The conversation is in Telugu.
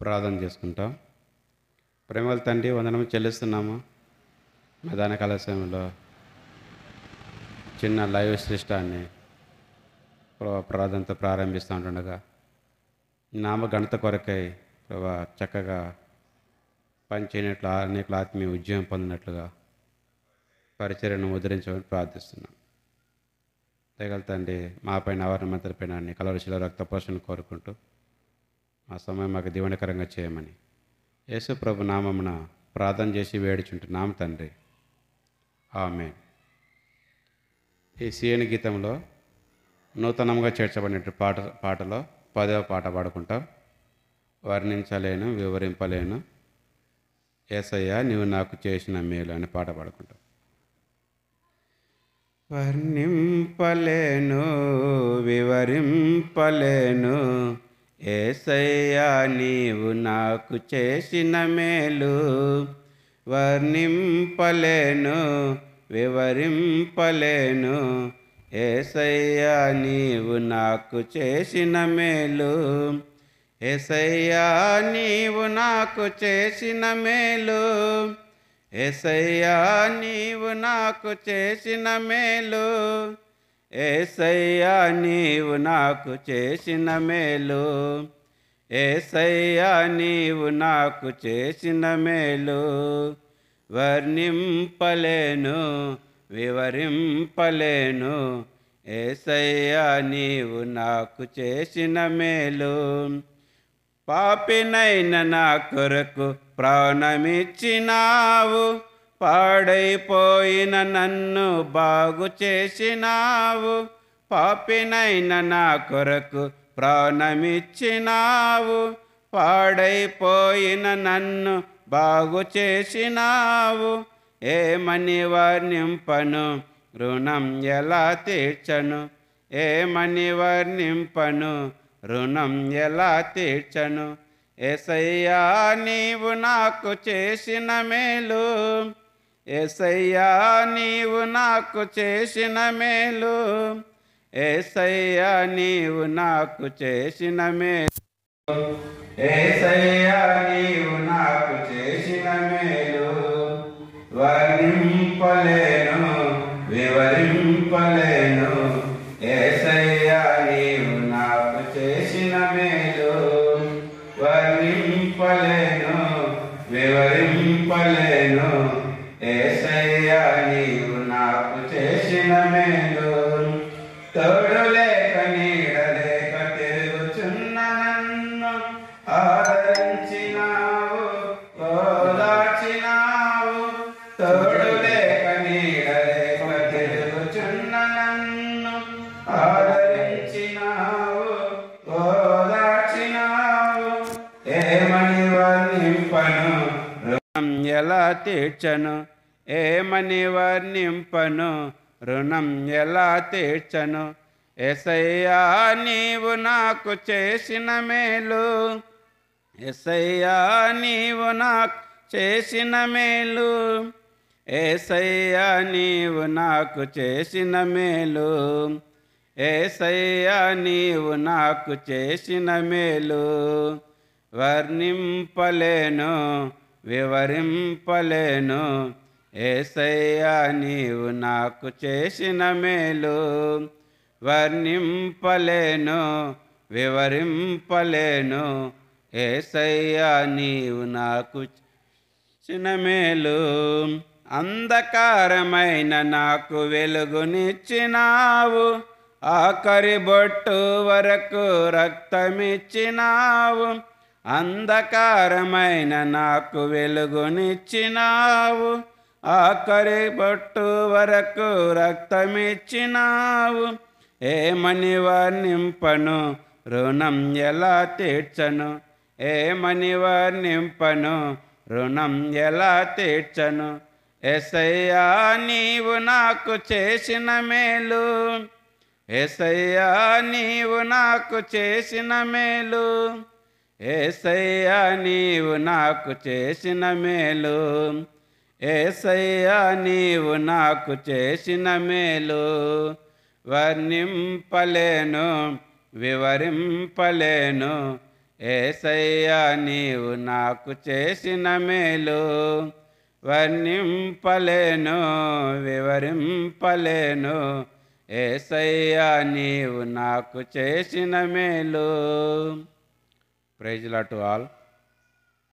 ప్రార్థన చేసుకుంటాం. ప్రేమల తండ్రి, వందనము చెల్లిస్తున్నాము. మధ్యాహ్న కాల సమయంలో చిన్న లైవ్ సృష్టాన్ని ప్రార్థనతో ప్రారంభిస్తూ ఉంటుండగా నామ ఘనత కొరకై ప్రభా చక్కగా పనిచేయనట్లు అనేక ఆత్మీయ ఉద్యమం పొందినట్లుగా పరిచర్యను ముద్రించమని ప్రార్థిస్తున్నాం. దయగల తండ్రి, మాపైన ఆవరణ మంత్రిపైన నీ కలవరిశిలో రక్త పోషణను కోరుకుంటూ మా సమయం మాకు దీవెనకరంగా చేయమని యేసు ప్రభు నామమున ప్రార్థన చేసి వేడుచుంటున్నాం తండ్రి. ఆమేన్. ఈ సీఎని గీతంలో నూతనంగా చేర్చబడిన పాటలో 10వ పాట పాడుకుంటాం. వర్ణించలేను, వివరింపలేను యేసయ్యా నీవు నాకు చేసిన మేలు అనే పాట పాడుకుంటాం. వర్ణింపలేను, వివరింపలేను యేసయ్యా నీవు నాకు చేసిన మేలు. వర్ణింపలేను, వివరింపలేను యేసయ్యా నీవు నాకు చేసిన మేలు. యేసయ్యా నీవు నాకు చేసిన మేలు. యేసయ్యా నీవు నాకు చేసిన మేలు. యేసయ్యా నీవు నాకు చేసిన మేలు. యేసయ్యా నీవు నాకు చేసిన మేలు. వర్ణింపలేను, వివరింపలేను యేసయ్యా నీవు నాకు చేసిన మేలు. పాపినైన నా కొరకు ప్రాణమిచ్చినావు, పాడైపోయిన నన్ను బాగు చేసినావు. పాపినైన నా కొరకు ప్రాణమిచ్చినావు, పాడైపోయిన నన్ను బాగు చేసినావు. ఏమని వర్ణింపను, రుణం ఎలా తీర్చను? ఏమని వర్ణింపను, రుణం ఎలా తీర్చను? యేసయ్యా నీవు నాకు చేసిన మేలు. యేసయ్యా నీవు నాకు చేసిన మేలు. యేసయ్యా నీవు నాకు చేసిన మేలు. యేసయ్యా నీవు నాకు చేసిన మేలు. వర్ణింపలేను, వివరింపలేను యేసయ్యా నీవు నాకు చేసిన మేలు. వర్ణింపలేను, వివరింపలేను యేసయ్యా నీవు నాకు చేసిన మేలు. తోడు లేక నీడ లేక తిరుగుచున్న నన్ను ఆదరించినావు, ఓదార్చినావు. తోడు లేక నీడ లేక తిరుగుచున్న నన్ను ఆదరించినావు, ఓదార్చినావు. ఏమని వర్ణింపను, రుణం ఎలా తీర్చను? ఏమని వర్ణింపను, రుణం ఎలా తీర్చను? యేసయ్యా నీవు నాకు చేసిన మేలు. యేసయ్యా నీవు నాకు చేసిన మేలు. యేసయ్యా నీవు నాకు చేసిన మేలు. యేసయ్యా నీవు నాకు చేసిన మేలు. వర్ణింపలేను, వివరింపలేను యేసయ్యా నీవు నాకు చేసిన మేలు. వర్ణింపలేను, వివరింపలేను యేసయ్యా నీవు నాకు చేసిన మేలు. అంధకారమైన నాకు వెలుగునిచ్చినావు, ఆఖరి బొట్టు వరకు రక్తమిచ్చినావు. అంధకారమైన నాకు వెలుగునిచ్చినావు, ఆఖరి బొట్టు వరకు రక్తమిచ్చినావు. ఏమని వర్ణింపను, రుణం ఎలా తీర్చను? ఏమని వర్ణింపను, రుణం ఎలా తీర్చను? యేసయ్యా నీవు నాకు చేసిన మేలు. యేసయ్యా నీవు నాకు చేసిన మేలు. యేసయ్యా నీవు నాకు చేసిన మేలు. యేసయ్యా నీవు నాకు చేసిన మేలు. వర్ణింపలేను, వివరింపలేను యేసయ్యా నీవు నాకు చేసిన మేలు వర్ణింపలేను వివరింపలేను. యేసయ్యా నీవు నాకు చేసిన మేలు. Praise lord to all.